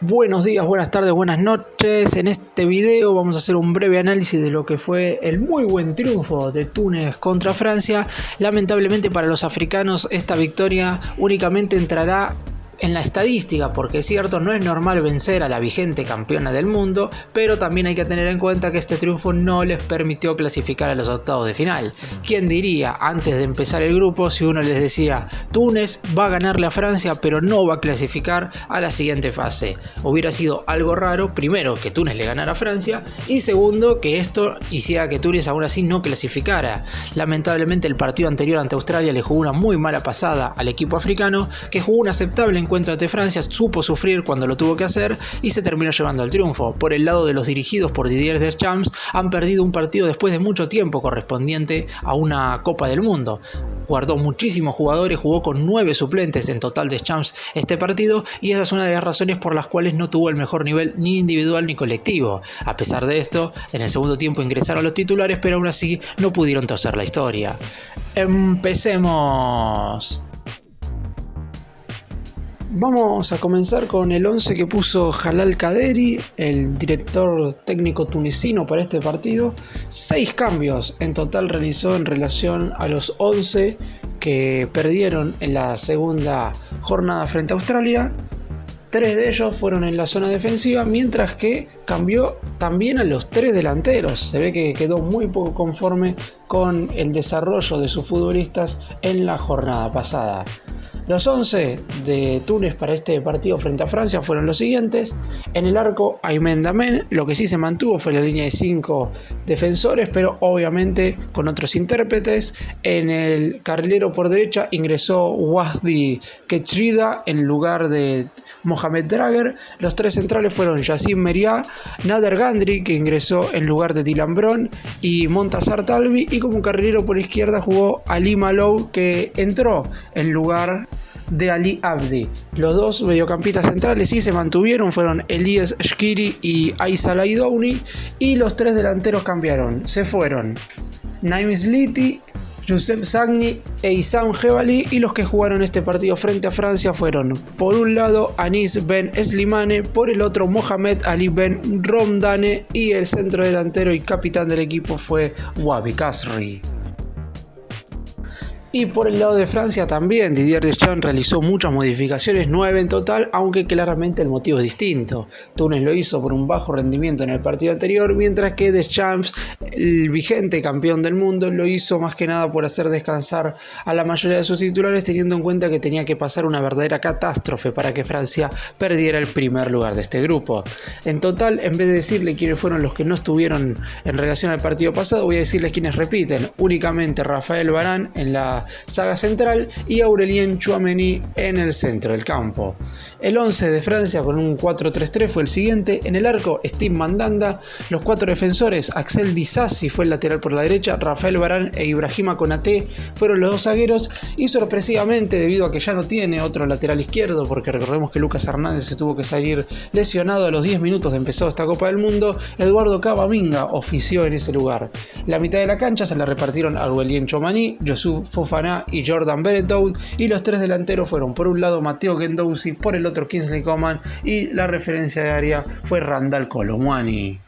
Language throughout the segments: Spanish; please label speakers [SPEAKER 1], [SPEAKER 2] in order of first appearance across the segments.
[SPEAKER 1] Buenos días, buenas tardes, buenas noches. En este video vamos a hacer un breve análisis de lo que fue el muy buen triunfo de Túnez contra Francia. Lamentablemente para los africanos esta victoria únicamente entrará en la estadística, porque es cierto, no es normal vencer a la vigente campeona del mundo, pero también hay que tener en cuenta que este triunfo no les permitió clasificar a los octavos de final. ¿Quién diría antes de empezar el grupo, si uno les decía Túnez va a ganarle a Francia pero no va a clasificar a la siguiente fase? Hubiera sido algo raro, primero, que Túnez le ganara a Francia, y segundo, que esto hiciera que Túnez aún así no clasificara. Lamentablemente el partido anterior ante Australia le jugó una muy mala pasada al equipo africano, que jugó un aceptable encuentro ante Francia, supo sufrir cuando lo tuvo que hacer y se terminó llevando al triunfo. Por el lado de los dirigidos por Didier Deschamps, han perdido un partido después de mucho tiempo correspondiente a una Copa del Mundo. Guardó muchísimos jugadores, jugó con 9 suplentes en total Deschamps este partido, y esa es una de las razones por las cuales no tuvo el mejor nivel ni individual ni colectivo. A pesar de esto, en el segundo tiempo ingresaron los titulares, pero aún así no pudieron toser la historia. Empecemos. Vamos a comenzar con el 11 que puso Jalal Kaderi, el director técnico tunecino para este partido. 6 cambios en total realizó en relación a los 11 que perdieron en la segunda jornada frente a Australia. 3 de ellos fueron en la zona defensiva, mientras que cambió también a los 3 delanteros. Se ve que quedó muy poco conforme con el desarrollo de sus futbolistas en la jornada pasada. Los 11 de Túnez para este partido frente a Francia fueron los siguientes. En el arco, Aymen Damen. Lo que sí se mantuvo fue la línea de 5 defensores, pero obviamente con otros intérpretes. En el carrilero por derecha ingresó Wahdi Kechrida en lugar de Mohamed Drager. Los 3 centrales fueron Yacine Meria, Nader Gandri, que ingresó en lugar de Dylan Brown, y Montazar Talbi. Y como carrilero por izquierda jugó Ali Malou, que entró en lugar de Ali Abdi. Los 2 mediocampistas centrales sí se mantuvieron, fueron Elias Shkiri y Aissa Laidouni, y los 3 delanteros cambiaron. Se fueron Naim Sliti, Youssef Sagni e Issam Jebali, y los que jugaron este partido frente a Francia fueron, por un lado, Anis Ben Slimane, por el otro, Mohamed Ali Ben Romdane, y el centro delantero y capitán del equipo fue Wabi Kasri. Y por el lado de Francia también, Didier Deschamps realizó muchas modificaciones, 9 en total, aunque claramente el motivo es distinto. Túnez lo hizo por un bajo rendimiento en el partido anterior, mientras que Deschamps, el vigente campeón del mundo, lo hizo más que nada por hacer descansar a la mayoría de sus titulares, teniendo en cuenta que tenía que pasar una verdadera catástrofe para que Francia perdiera el primer lugar de este grupo. En total, en vez de decirle quiénes fueron los que no estuvieron en relación al partido pasado, voy a decirles quiénes repiten. Únicamente Raphaël Varane en la saga central y Aurélien Tchouaméni en el centro del campo. El 11 de Francia con un 4-3-3 fue el siguiente. En el arco, Steve Mandanda. Los 4 defensores, Axel Disasi fue el lateral por la derecha, Raphaël Varane e Ibrahima Konaté fueron los 2 zagueros, y sorpresivamente, debido a que ya no tiene otro lateral izquierdo, porque recordemos que Lucas Hernández se tuvo que salir lesionado a los 10 minutos de empezar esta Copa del Mundo, Eduardo Camavinga ofició en ese lugar. La mitad de la cancha se la repartieron a Aurélien Tchouaméni, Youssouf Fofana y Jordan Veretout, y los 3 delanteros fueron, por un lado, Matteo Guendouzi, por el otro Kingsley Coman, y la referencia de área fue Randal Kolo Muani.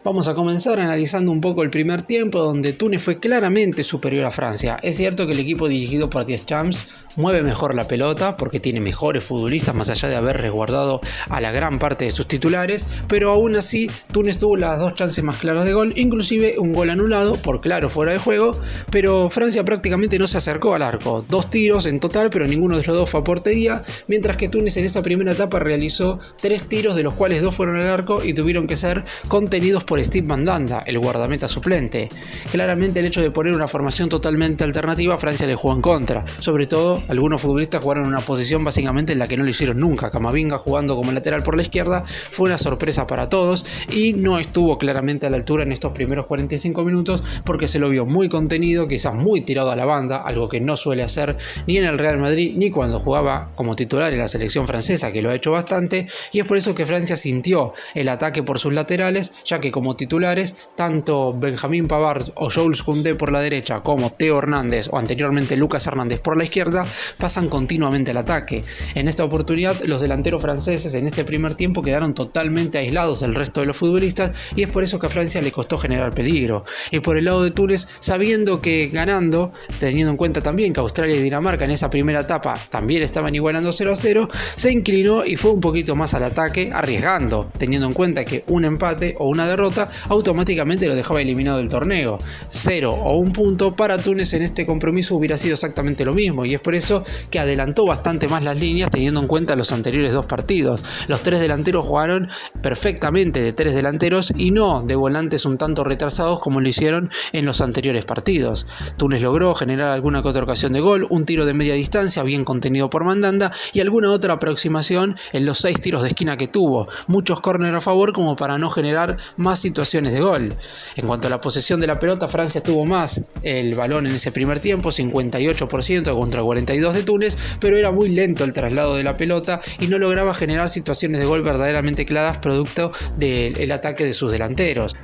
[SPEAKER 1] Vamos a comenzar analizando un poco el primer tiempo, donde Túnez fue claramente superior a Francia. Es cierto que el equipo dirigido por Deschamps mueve mejor la pelota porque tiene mejores futbolistas, más allá de haber resguardado a la gran parte de sus titulares, pero aún así Túnez tuvo las 2 chances más claras de gol, inclusive un gol anulado por claro fuera de juego, pero Francia prácticamente no se acercó al arco. 2 tiros en total, pero ninguno de los 2 fue a portería, mientras que Túnez en esa primera etapa realizó 3 tiros, de los cuales 2 fueron al arco y tuvieron que ser contenidos por Steve Mandanda, el guardameta suplente. Claramente el hecho de poner una formación totalmente alternativa a Francia le jugó en contra, sobre todo algunos futbolistas jugaron en una posición básicamente en la que no lo hicieron nunca. Camavinga jugando como lateral por la izquierda fue una sorpresa para todos, y no estuvo claramente a la altura en estos primeros 45 minutos, porque se lo vio muy contenido, quizás muy tirado a la banda, algo que no suele hacer ni en el Real Madrid ni cuando jugaba como titular en la selección francesa, que lo ha hecho bastante, y es por eso que Francia sintió el ataque por sus laterales, ya que, como como titulares, tanto Benjamín Pavard o Jules Koundé por la derecha como Theo Hernández o anteriormente Lucas Hernández por la izquierda pasan continuamente al ataque. En esta oportunidad los delanteros franceses en este primer tiempo quedaron totalmente aislados del resto de los futbolistas y es por eso que a Francia le costó generar peligro. Y por el lado de Túnez, sabiendo que ganando, teniendo en cuenta también que Australia y Dinamarca en esa primera etapa también estaban igualando 0-0, se inclinó y fue un poquito más al ataque, arriesgando, teniendo en cuenta que un empate o una derrota automáticamente lo dejaba eliminado del torneo. 0 o 1 punto para Túnez en este compromiso hubiera sido exactamente lo mismo, y es por eso que adelantó bastante más las líneas teniendo en cuenta los anteriores dos partidos. Los tres delanteros jugaron perfectamente de tres delanteros y no de volantes un tanto retrasados como lo hicieron en los anteriores partidos. Túnez logró generar alguna que otra ocasión de gol, un tiro de media distancia bien contenido por Mandanda y alguna otra aproximación en los 6 tiros de esquina que tuvo, muchos córner a favor como para no generar más situaciones de gol. En cuanto a la posesión de la pelota, Francia tuvo más el balón en ese primer tiempo, 58% contra 42% de Túnez, pero era muy lento el traslado de la pelota y no lograba generar situaciones de gol verdaderamente claras producto del ataque de sus delanteros.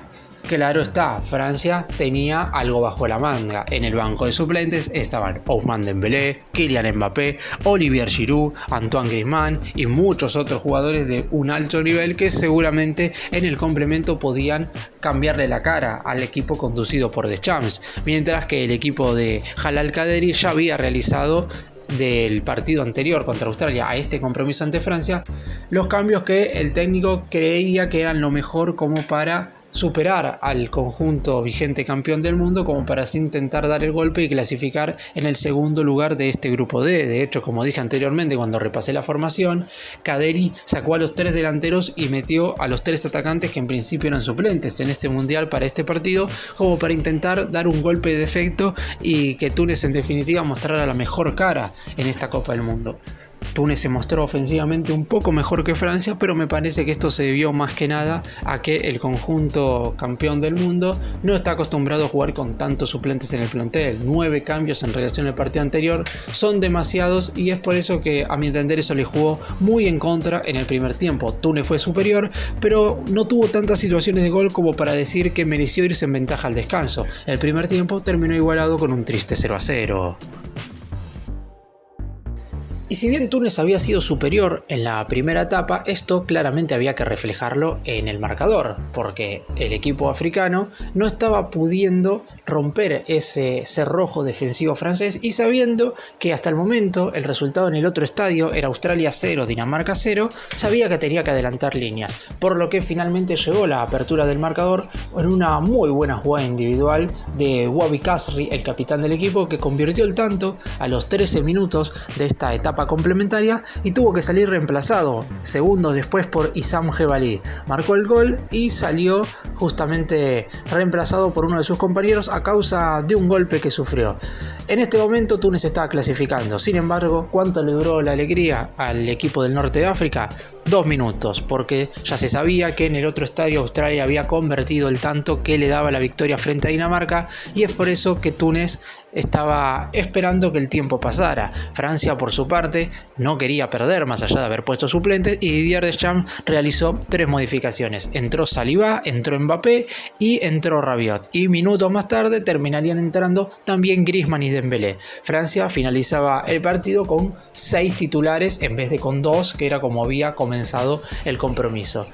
[SPEAKER 1] Claro está, Francia tenía algo bajo la manga. En el banco de suplentes estaban Ousmane Dembélé, Kylian Mbappé, Olivier Giroud, Antoine Griezmann y muchos otros jugadores de un alto nivel que seguramente en el complemento podían cambiarle la cara al equipo conducido por Deschamps, mientras que el equipo de Jalal Kaderi ya había realizado del partido anterior contra Australia a este compromiso ante Francia los cambios que el técnico creía que eran lo mejor como para superar al conjunto vigente campeón del mundo, como para así intentar dar el golpe y clasificar en el segundo lugar de este grupo D. De hecho, como dije anteriormente cuando repasé la formación, Kaderi sacó a los 3 delanteros y metió a los 3 atacantes que en principio eran suplentes en este mundial para este partido, como para intentar dar un golpe de efecto y que Túnez en definitiva mostrara la mejor cara en esta Copa del Mundo. Túnez se mostró ofensivamente un poco mejor que Francia, pero me parece que esto se debió más que nada a que el conjunto campeón del mundo no está acostumbrado a jugar con tantos suplentes en el plantel. 9 cambios en relación al partido anterior son demasiados y es por eso que a mi entender eso le jugó muy en contra en el primer tiempo. Túnez fue superior, pero no tuvo tantas situaciones de gol como para decir que mereció irse en ventaja al descanso. El primer tiempo terminó igualado con un triste 0-0. Y si bien Túnez había sido superior en la primera etapa, esto claramente había que reflejarlo en el marcador, porque el equipo africano no estaba pudiendo romper ese cerrojo defensivo francés y sabiendo que hasta el momento el resultado en el otro estadio era Australia 0, Dinamarca 0, sabía que tenía que adelantar líneas, por lo que finalmente llegó la apertura del marcador en una muy buena jugada individual de Wabi Kasri, el capitán del equipo, que convirtió el tanto a los 13 minutos de esta etapa complementaria y tuvo que salir reemplazado segundos después por Issam Jebali. Marcó el gol y salió justamente reemplazado por uno de sus compañeros a causa de un golpe que sufrió. En este momento Túnez estaba clasificando, sin embargo, ¿cuánto le duró la alegría al equipo del norte de África? 2 minutos, porque ya se sabía que en el otro estadio Australia había convertido el tanto que le daba la victoria frente a Dinamarca y es por eso que Túnez estaba esperando que el tiempo pasara. Francia, por su parte, no quería perder más allá de haber puesto suplentes y Didier Deschamps realizó 3 modificaciones. Entró Saliba, entró Mbappé y entró Rabiot. Y minutos más tarde terminarían entrando también Griezmann y Dembélé. Francia finalizaba el partido con 6 titulares en vez de con 2, que era como había comenzado el compromiso.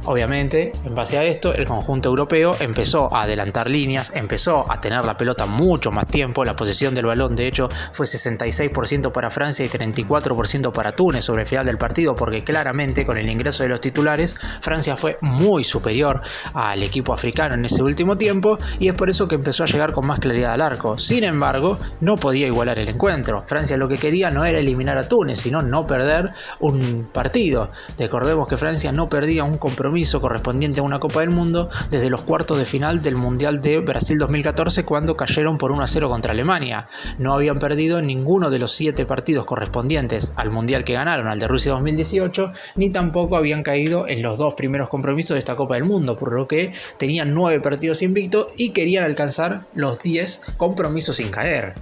[SPEAKER 1] Obviamente, en base a esto, el conjunto europeo empezó a adelantar líneas, empezó a tener la pelota mucho más tiempo. La posesión del balón, de hecho, fue 66% para Francia y 34% para Túnez sobre el final del partido, porque claramente con el ingreso de los titulares, Francia fue muy superior al equipo africano en ese último tiempo y es por eso que empezó a llegar con más claridad al arco. Sin embargo, no podía igualar el encuentro. Francia lo que quería no era eliminar a Túnez, sino no perder un partido. Recordemos que Francia no perdía un compromiso correspondiente a una Copa del Mundo desde los cuartos de final del Mundial de Brasil 2014, cuando cayeron por 1-0 contra Alemania. No habían perdido ninguno de los 7 partidos correspondientes al Mundial que ganaron, al de Rusia 2018, ni tampoco habían caído en los 2 primeros compromisos de esta Copa del Mundo, por lo que tenían 9 partidos invictos y querían alcanzar los 10 compromisos sin caer.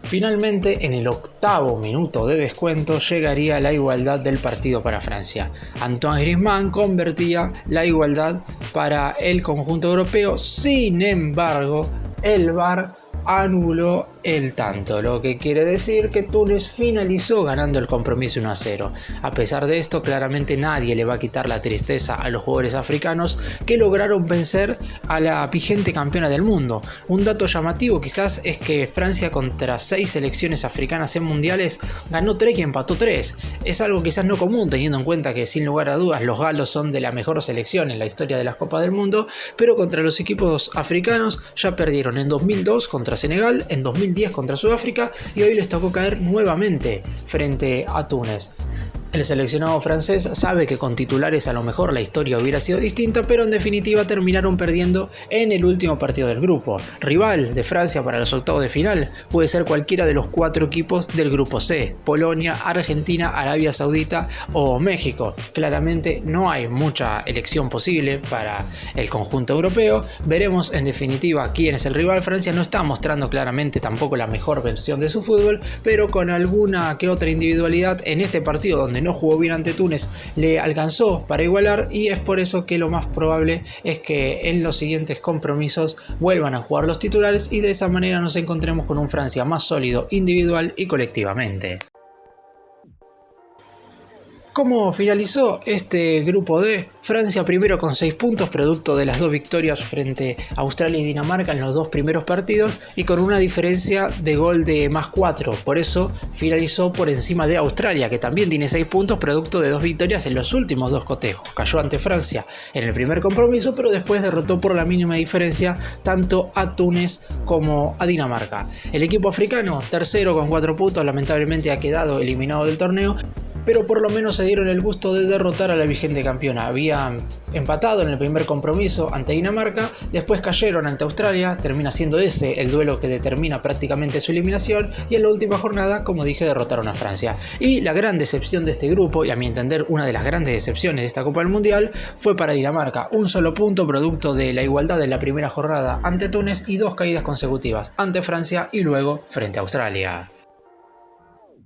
[SPEAKER 1] Finalmente, en el 8º minuto de descuento llegaría la igualdad del partido para Francia. Antoine Griezmann convertía la igualdad para el conjunto europeo, sin embargo, el VAR anuló el tanto, lo que quiere decir que Túnez finalizó ganando el compromiso 1-0. A pesar de esto, claramente nadie le va a quitar la tristeza a los jugadores africanos que lograron vencer a la vigente campeona del mundo. Un dato llamativo quizás es que Francia, contra 6 selecciones africanas en mundiales, ganó 3 y empató 3. Es algo quizás no común, teniendo en cuenta que sin lugar a dudas los galos son de la mejor selección en la historia de las Copas del Mundo, pero contra los equipos africanos ya perdieron en 2002 contra Senegal, en 2010 contra Sudáfrica y hoy les tocó caer nuevamente frente a Túnez. El seleccionado francés sabe que con titulares a lo mejor la historia hubiera sido distinta, pero en definitiva terminaron perdiendo en el último partido del grupo. Rival de Francia para los octavos de final puede ser cualquiera de los 4 equipos del grupo C: Polonia, Argentina, Arabia Saudita o México. Claramente no hay mucha elección posible para el conjunto europeo. Veremos en definitiva quién es el rival. Francia no está mostrando claramente tampoco la mejor versión de su fútbol, pero con alguna que otra individualidad en este partido donde no jugó bien ante Túnez le alcanzó para igualar, y es por eso que lo más probable es que en los siguientes compromisos vuelvan a jugar los titulares y de esa manera nos encontremos con un Francia más sólido individual y colectivamente. ¿Cómo finalizó este grupo D? Francia primero con 6 puntos, producto de las 2 victorias frente a Australia y Dinamarca en los 2 primeros partidos y con una diferencia de gol de +4. Por eso finalizó por encima de Australia, que también tiene 6 puntos, producto de 2 victorias en los últimos 2 cotejos. Cayó ante Francia en el primer compromiso, pero después derrotó por la mínima diferencia tanto a Túnez como a Dinamarca. El equipo africano, tercero con 4 puntos, lamentablemente ha quedado eliminado del torneo, pero por lo menos se dieron el gusto de derrotar a la vigente campeona. Habían empatado en el primer compromiso ante Dinamarca, después cayeron ante Australia, termina siendo ese el duelo que determina prácticamente su eliminación, y en la última jornada, como dije, derrotaron a Francia. Y la gran decepción de este grupo, y a mi entender una de las grandes decepciones de esta Copa del Mundial, fue para Dinamarca. Un solo punto, producto de la igualdad en la primera jornada ante Túnez y 2 caídas consecutivas ante Francia y luego frente a Australia.